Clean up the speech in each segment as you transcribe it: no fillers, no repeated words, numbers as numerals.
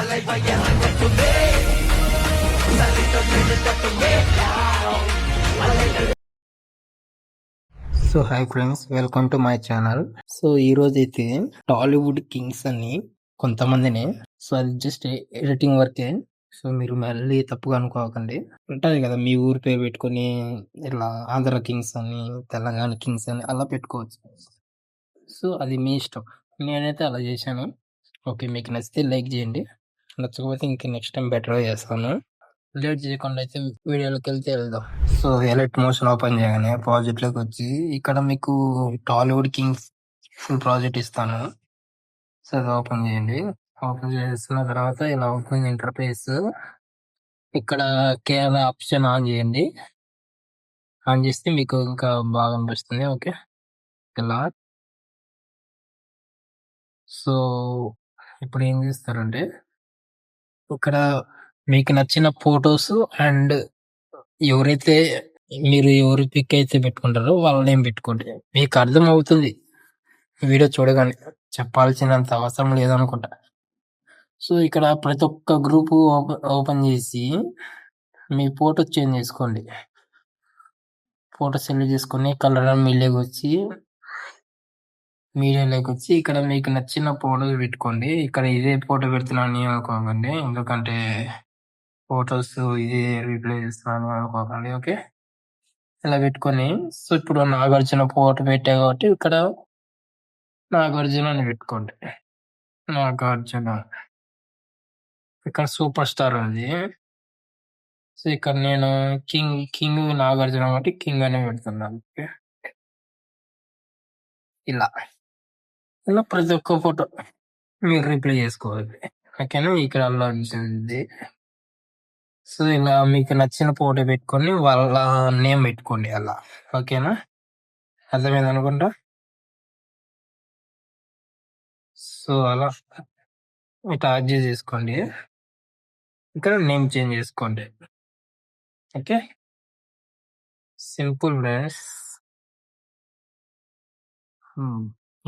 So hi friends, welcome to my channel. So ఈ రోజు అయితే టాలీవుడ్ కింగ్స్ అని కొంతమందిని, సో అది జస్ట్ ఎడిటింగ్ వర్కే. సో మీరు మళ్ళీ తప్పుగా అనుకోకండి. ఉంటుంది కదా మీ ఊరి పేరు పెట్టుకొని ఇలా ఆంధ్ర కింగ్స్ అని, తెలంగాణ కింగ్స్ అని అలా పెట్టుకోవచ్చు. సో అది మీ ఇష్టం. నేనైతే అలా చేశాను. ఓకే, మీకు నచ్చితే లైక్ చేయండి, నచ్చకపోతే ఇంక నెక్స్ట్ టైం బెటర్గా చేస్తాను. లేట్ చేయకుండా అయితే వీడియోలోకి వెళ్దాం. సో ఎలైట్ మోషన్ ఓపెన్ చేయగానే ప్రాజెక్ట్ లోకి వచ్చి ఇక్కడ మీకు టాలీవుడ్ కింగ్స్ ఫుల్ ప్రాజెక్ట్ ఇస్తాను. సో అది ఓపెన్ చేయండి. ఓపెన్ చేసిన తర్వాత ఇలా ఓపెన్ ఇంటర్ఫేస్, ఇక్కడ కేవలం ఆప్షన్ ఆన్ చేయండి. ఆన్ చేస్తే మీకు ఇంకా బాగా అనిపిస్తుంది. ఓకే, ఇలా. సో ఇప్పుడు ఏం చేస్తారంటే ఇక్కడ మీకు నచ్చిన ఫొటోస్ అండ్ ఎవరైతే మీరు ఎవరి పిక్ అయితే పెట్టుకుంటారో వాళ్ళ నేమ్ పెట్టుకోండి. మీకు అర్థం అవుతుంది వీడియో చూడగానే, చెప్పాల్సినంత అవసరం లేదనుకుంటా. సో ఇక్కడ ప్రతి ఒక్క గ్రూప్ ఓపెన్ చేసి మీ ఫోటో చేంజ్ చేసుకోండి. ఫోటో సెలెక్ట్ చేసుకొని కలర్ మీడియాలోకి వచ్చి ఇక్కడ మీకు నచ్చిన ఫోటో పెట్టుకోండి. ఇక్కడ ఇదే ఫోటో పెడుతున్నాను అనుకోకండి, ఎందుకంటే ఫొటోస్ ఇదే రీప్లే చేస్తున్నాను అనుకోకండి. ఓకే, ఇలా పెట్టుకొని, సో ఇప్పుడు నాగార్జున ఫోటో పెట్టా కాబట్టి ఇక్కడ నాగార్జున అని పెట్టుకోండి. నాగార్జున ఇక్కడ సూపర్ స్టార్ అది. సో ఇక్కడ నేను కింగ్ నాగార్జున కాబట్టి కింగ్ అనే పెడుతున్నాను. ఓకే, ఇలా ఇలా ప్రతి ఒక్క ఫోటో మీరు రిప్లై చేసుకోవాలి. ఓకేనా, ఇక్కడ అలా ఉంటుంది. సో ఇలా మీకు నచ్చిన ఫోటో పెట్టుకొని వాళ్ళ నేమ్ పెట్టుకోండి అలా. ఓకేనా, అర్థమైంది అనుకుంటా. సో అలా ఇట్లా అడ్జస్ట్ చేసుకోండి. ఇక్కడ నేమ్ చేంజ్ చేసుకోండి. Okay, simple friends.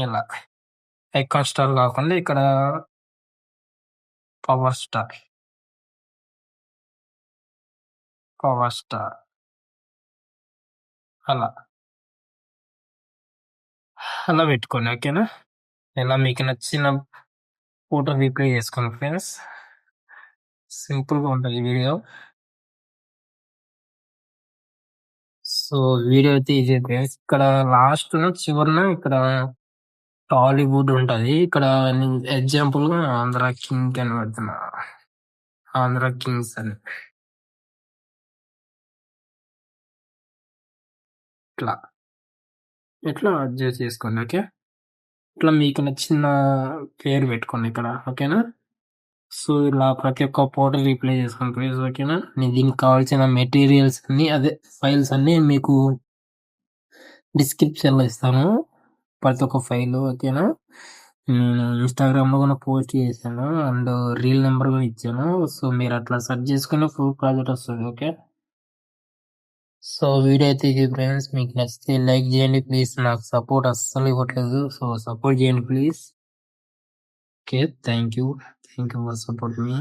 ఇలా ఐకాన్ స్టార్ కాకుండా ఇక్కడ పవర్ స్టార్ అలా అలా పెట్టుకోండి. ఓకేనా, ఇలా మీకు నచ్చిన ఫోటో రీప్లే చేసుకోండి ఫ్రెండ్స్. సింపుల్గా ఉంటుంది వీడియో. సో వీడియో అయితే ఇది ఫ్రెండ్స్. ఇక్కడ లాస్ట్ చివరిన ఇక్కడ టాలీవుడ్ ఉంటది. ఇక్కడ ఎగ్జాంపుల్ గా ఆంధ్ర కింగ్ అని పెడుతున్నా, ఆంధ్ర కింగ్స్ అని. ఇట్లా అడ్జస్ట్ చేసుకోండి. ఓకే, ఇట్లా మీకు నచ్చిన పేరు పెట్టుకోండి ఇక్కడ. ఓకేనా, సో ఇలా ప్రతి ఒక్క ఫోటో రీప్లే చేసుకోండి ప్లీజ్. ఓకేనా, నేను దీనికి కావాల్సిన మెటీరియల్స్ అన్ని, అదే ఫైల్స్ అన్ని మీకు డిస్క్రిప్షన్ లో ఇస్తాను, ప్రతి ఒక్క ఫైల్. ఓకేనా, నేను ఇన్స్టాగ్రామ్ లో కూడా పోస్ట్ చేశాను అండ్ రీల్ నెంబర్ కూడా ఇచ్చాను. సో మీరు అట్లా సెర్చ్ చేసుకుని ఫుల్ ప్రాజెక్ట్ వస్తుంది. ఓకే, సో వీడియో అయితే ఇది ఫ్రెండ్స్. మీకు నచ్చితే లైక్ చేయండి ప్లీజ్. నాకు సపోర్ట్ అస్సలు ఇవ్వట్లేదు, సో సపోర్ట్ చేయండి please. Okay, thank you for support me.